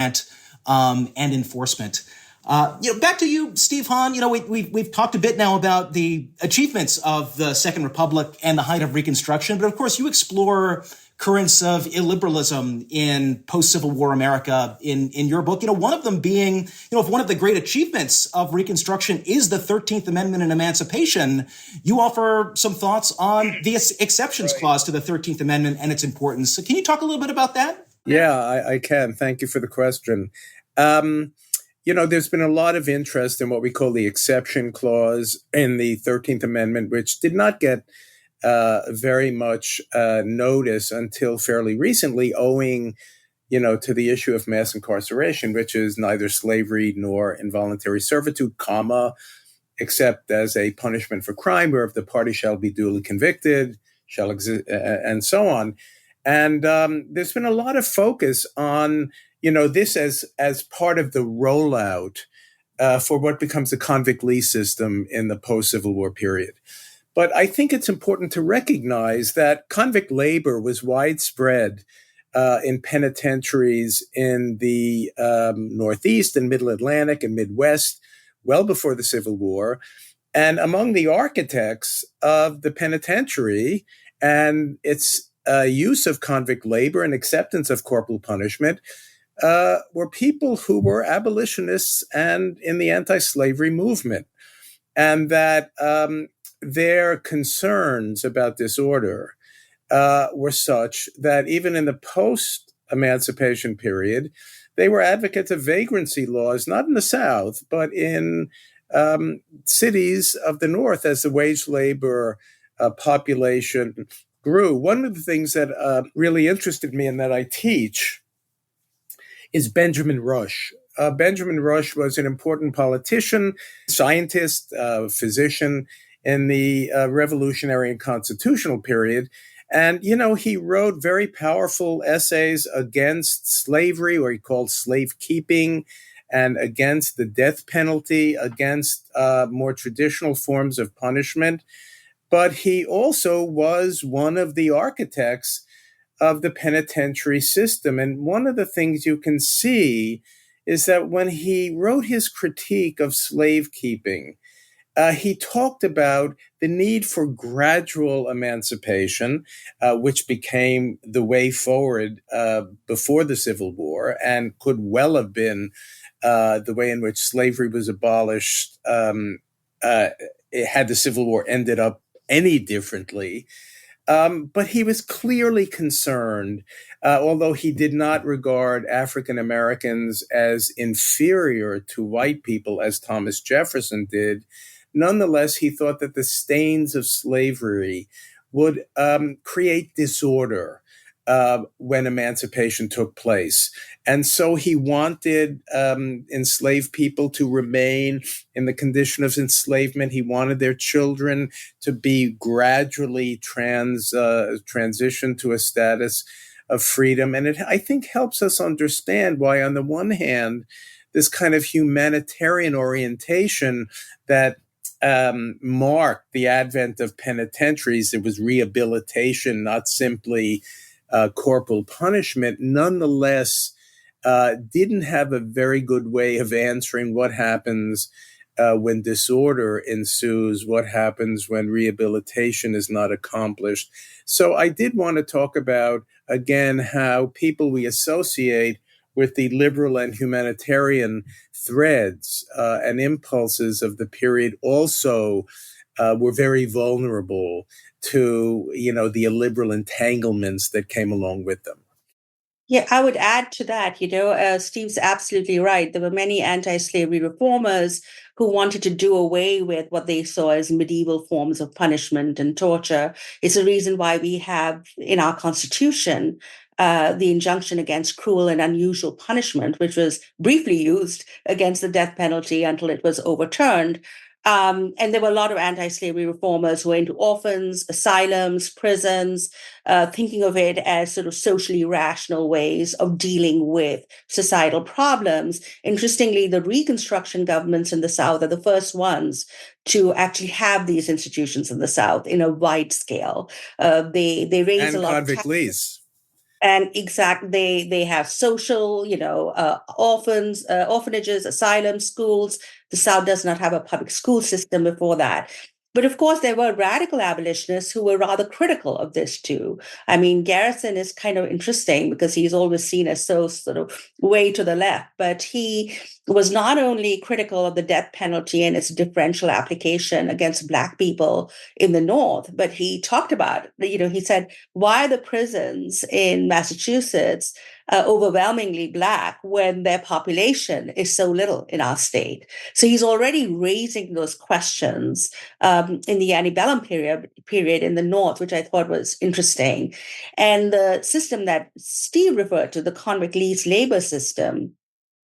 and enforcement. Back to you, Steve Hahn. We've talked a bit now about the achievements of the Second Republic and the height of Reconstruction, but of course you explore currents of illiberalism in post-Civil War America in your book. One of them being, if one of the great achievements of Reconstruction is the 13th Amendment and emancipation, you offer some thoughts on the exceptions clause to the 13th Amendment and its importance. So can you talk a little bit about that? Yeah, I can. Thank you for the question. There's been a lot of interest in what we call the exception clause in the 13th Amendment, which did not get very much notice until fairly recently, owing, to the issue of mass incarceration, which is neither slavery nor involuntary servitude, except as a punishment for crime, whereof the party shall be duly convicted, shall exist, and so on. And there's been a lot of focus on, this as part of the rollout for what becomes the convict lease system in the post-Civil War period. But I think it's important to recognize that convict labor was widespread in penitentiaries in the Northeast and Middle Atlantic and Midwest well before the Civil War. And among the architects of the penitentiary and its use of convict labor and acceptance of corporal punishment were people who were abolitionists and in the anti-slavery movement. And that their concerns about disorder were such that even in the post-emancipation period, they were advocates of vagrancy laws, not in the South, but in cities of the North as the wage labor population grew. One of the things that really interested me and that I teach is Benjamin Rush. Benjamin Rush was an important politician, scientist, physician in the revolutionary and constitutional period. And, he wrote very powerful essays against slavery, or he called slave keeping, and against the death penalty, against more traditional forms of punishment. But he also was one of the architects of the penitentiary system. And one of the things you can see is that when he wrote his critique of slave keeping, he talked about the need for gradual emancipation, which became the way forward before the Civil War and could well have been the way in which slavery was abolished had the Civil War ended up any differently. But he was clearly concerned, although he did not regard African Americans as inferior to white people, as Thomas Jefferson did. Nonetheless, he thought that the stains of slavery would create disorder when emancipation took place. And so he wanted enslaved people to remain in the condition of enslavement. He wanted their children to be gradually transitioned to a status of freedom. And it, I think, helps us understand why, on the one hand, this kind of humanitarian orientation that marked the advent of penitentiaries, it was rehabilitation, not simply corporal punishment, nonetheless didn't have a very good way of answering what happens when disorder ensues, what happens when rehabilitation is not accomplished. So I did want to talk about, again, how people we associate with the liberal and humanitarian threads and impulses of the period also were very vulnerable to, the illiberal entanglements that came along with them. Yeah, I would add to that, Steve's absolutely right. There were many anti-slavery reformers who wanted to do away with what they saw as medieval forms of punishment and torture. It's a reason why we have in our Constitution the injunction against cruel and unusual punishment, which was briefly used against the death penalty until it was overturned. And there were a lot of anti-slavery reformers who were into orphans, asylums, prisons, thinking of it as sort of socially rational ways of dealing with societal problems. Interestingly, the Reconstruction governments in the South are the first ones to actually have these institutions in the South in a wide scale. They raise a lot of convict lease. And they have social, orphanages, asylums, schools. The South does not have a public school system before that. But of course, there were radical abolitionists who were rather critical of this too. I mean, Garrison is kind of interesting because he's always seen as so sort of way to the left, but he was not only critical of the death penalty and its differential application against Black people in the North, but he talked about, he said, why are the prisons in Massachusetts overwhelmingly Black when their population is so little in our state? So he's already raising those questions in the antebellum period in the North, which I thought was interesting. And the system that Steve referred to, the convict lease labor system,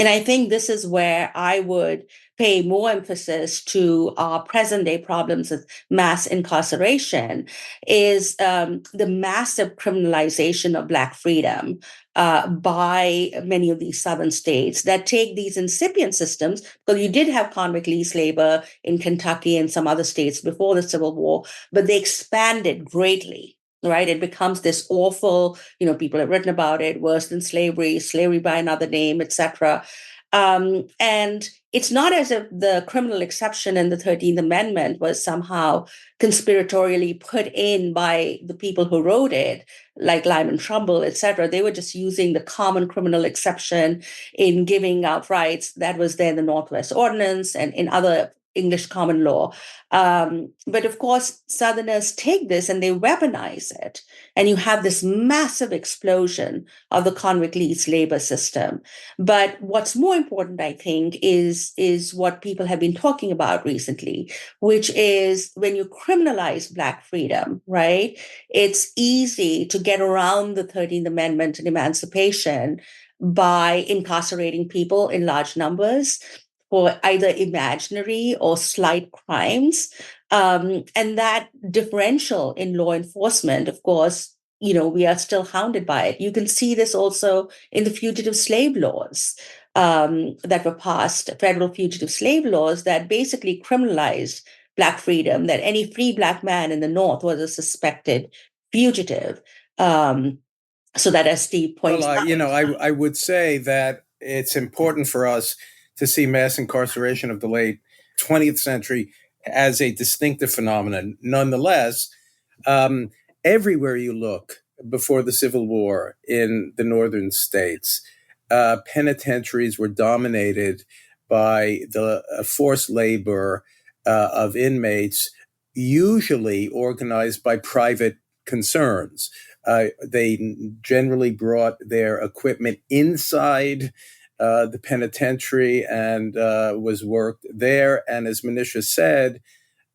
and I think this is where I would pay more emphasis to our present day problems of mass incarceration, is the massive criminalization of Black freedom by many of these southern states that take these incipient systems, because you did have convict lease labor in Kentucky and some other states before the Civil War, but they expanded greatly. Right, it becomes this awful, people have written about it, worse than slavery, slavery by another name, etc. And it's not as if the criminal exception in the 13th Amendment was somehow conspiratorially put in by the people who wrote it, like Lyman Trumbull, etc. They were just using the common criminal exception in giving out rights that was there in the Northwest Ordinance and in other English common law. But of course, Southerners take this and they weaponize it. And you have this massive explosion of the convict lease labor system. But what's more important, I think, is what people have been talking about recently, which is when you criminalize Black freedom, right? It's easy to get around the 13th Amendment and emancipation by incarcerating people in large numbers for either imaginary or slight crimes. And that differential in law enforcement, of course, we are still hounded by it. You can see this also in the fugitive slave laws that were passed, federal fugitive slave laws that basically criminalized Black freedom, that any free Black man in the North was a suspected fugitive. So that, as Steve points out. I would say that it's important for us to see mass incarceration of the late 20th century as a distinctive phenomenon. Nonetheless, everywhere you look before the Civil War in the northern states, penitentiaries were dominated by the forced labor of inmates, usually organized by private concerns. They generally brought their equipment inside the penitentiary and was worked there. And as Manisha said,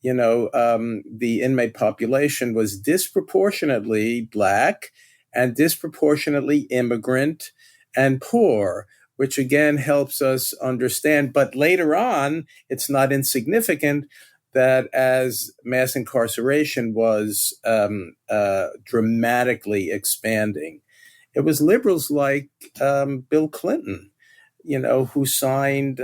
the inmate population was disproportionately Black and disproportionately immigrant and poor, which again helps us understand. But later on, it's not insignificant that as mass incarceration was dramatically expanding, it was liberals like Bill Clinton, who signed,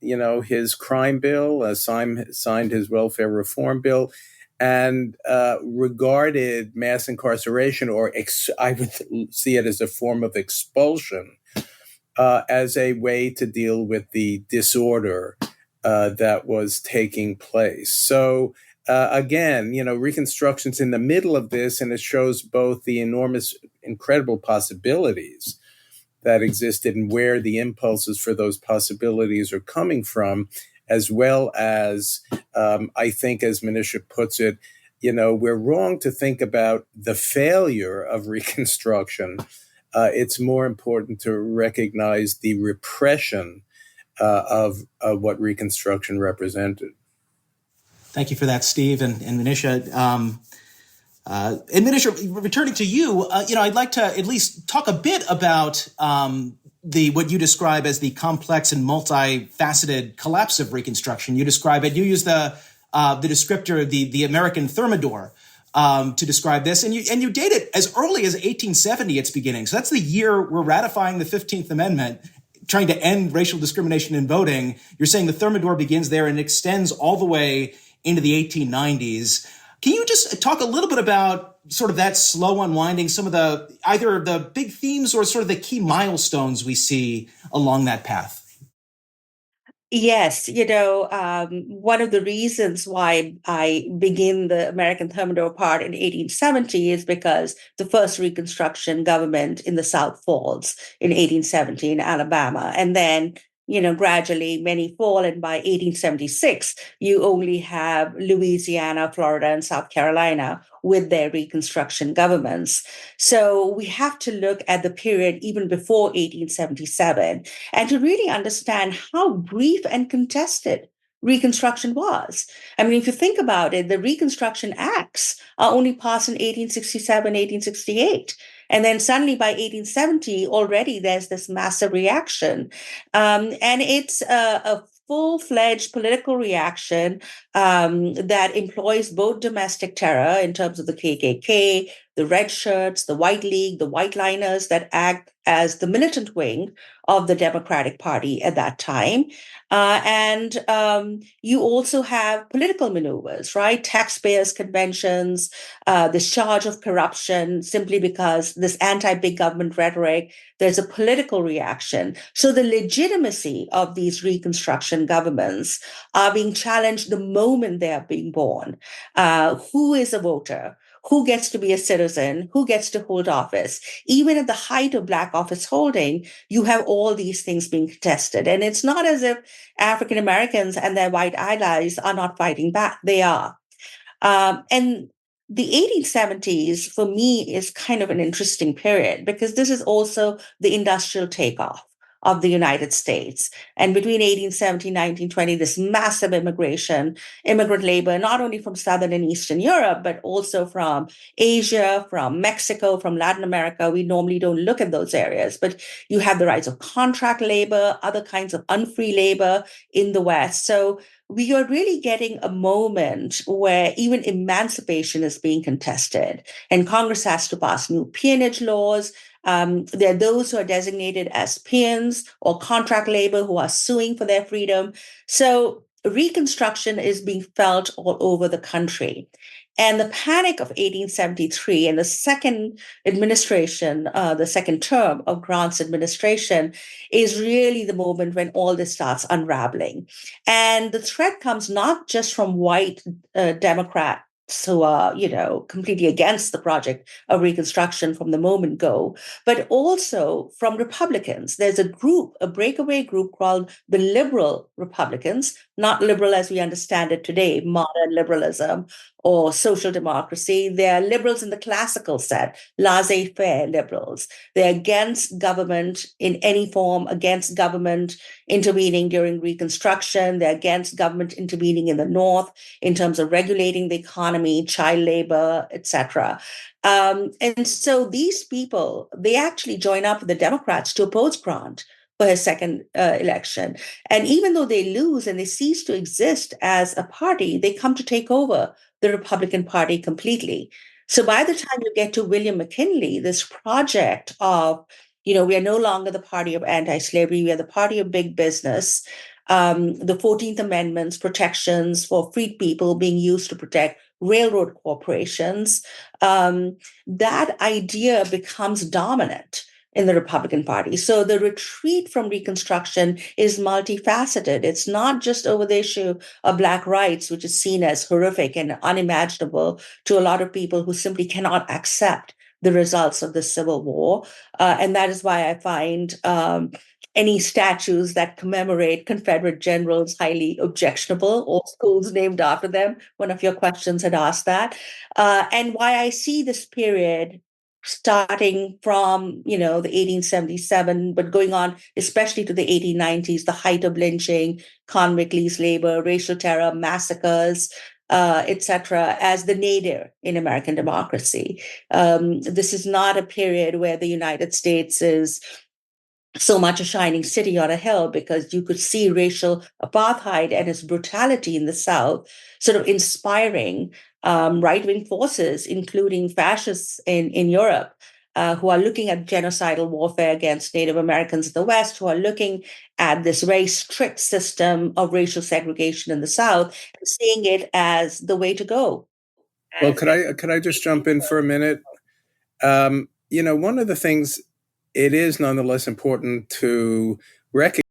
his crime bill, signed his welfare reform bill, and regarded mass incarceration, or I would see it as a form of expulsion, as a way to deal with the disorder that was taking place. So again, Reconstruction's in the middle of this, and it shows both the incredible possibilities that existed and where the impulses for those possibilities are coming from, as well as, I think, as Manisha puts it, we're wrong to think about the failure of Reconstruction. It's more important to recognize the repression of what Reconstruction represented. Thank you for that, Steve and Manisha. And Manisha, returning to you, I'd like to at least talk a bit about what you describe as the complex and multifaceted collapse of Reconstruction. You describe it. You use the descriptor, the American Thermidor, to describe this, and you date it as early as 1870, its beginning. So that's the year we're ratifying the 15th Amendment, trying to end racial discrimination in voting. You're saying the Thermidor begins there and extends all the way into the 1890s. Can you just talk a little bit about sort of that slow unwinding, some of the either the big themes or sort of the key milestones we see along that path? Yes, one of the reasons why I begin the American Thermidor part in 1870 is because the first Reconstruction government in the South falls in 1870 in Alabama. And then, gradually many fall. And by 1876, you only have Louisiana, Florida, and South Carolina with their Reconstruction governments. So we have to look at the period even before 1877 and to really understand how brief and contested Reconstruction was. I mean, if you think about it, the Reconstruction Acts are only passed in 1867, 1868. And then suddenly by 1870, already there's this massive reaction. And it's a full-fledged political reaction that employs both domestic terror in terms of the KKK, the red shirts, the white league, the white liners that act as the militant wing of the Democratic Party at that time. And you also have political maneuvers, right? Taxpayers' conventions, this charge of corruption, simply because this anti-big government rhetoric, there's a political reaction. So the legitimacy of these Reconstruction governments are being challenged the moment they are being born. Who is a voter? Who gets to be a citizen? Who gets to hold office? Even at the height of Black office holding, you have all these things being contested. And it's not as if African Americans and their white allies are not fighting back. They are. And the 1870s, for me, is kind of an interesting period because this is also the industrial takeoff of the United States. And between 1870 and 1920, this massive immigrant labor, not only from Southern and Eastern Europe, but also from Asia, from Mexico, from Latin America. We normally don't look at those areas, but you have the rise of contract labor, other kinds of unfree labor in the West. So we are really getting a moment where even emancipation is being contested, and Congress has to pass new peonage laws. There are those who are designated as peons or contract labor who are suing for their freedom. So Reconstruction is being felt all over the country. And the panic of 1873 and the second administration, the second term of Grant's administration, is really the moment when all this starts unraveling. And the threat comes not just from white Democrats who are, completely against the project of Reconstruction from the moment go, but also from Republicans. There's a breakaway group called the Liberal Republicans, not liberal as we understand it today, modern liberalism or social democracy. They're liberals in the classical set, laissez-faire liberals. They're against government in any form, against government intervening during Reconstruction. They're against government intervening in the North in terms of regulating the economy, child labor, etc. And so these people, they actually join up with the Democrats to oppose Grant for his second election. And even though they lose and they cease to exist as a party, they come to take over the Republican Party completely. So by the time you get to William McKinley, this project of, we are no longer the party of anti-slavery, we are the party of big business. The 14th Amendment's protections for freed people being used to protect railroad corporations, that idea becomes dominant in the Republican Party. So the retreat from Reconstruction is multifaceted. It's not just over the issue of Black rights, which is seen as horrific and unimaginable to a lot of people who simply cannot accept the results of the Civil War. And that is why I find any statues that commemorate Confederate generals highly objectionable, or schools named after them. One of your questions had asked that. And why I see this period starting from, the 1877, but going on especially to the 1890s, the height of lynching, convict lease labor, racial terror, massacres, etc., as the nadir in American democracy. This is not a period where the United States is so much a shining city on a hill, because you could see racial apartheid and its brutality in the South sort of inspiring right-wing forces, including fascists in Europe, who are looking at genocidal warfare against Native Americans in the West, who are looking at this very strict system of racial segregation in the South, and seeing it as the way to go. Well, could I just jump in for a minute? One of the things it is nonetheless important to recognize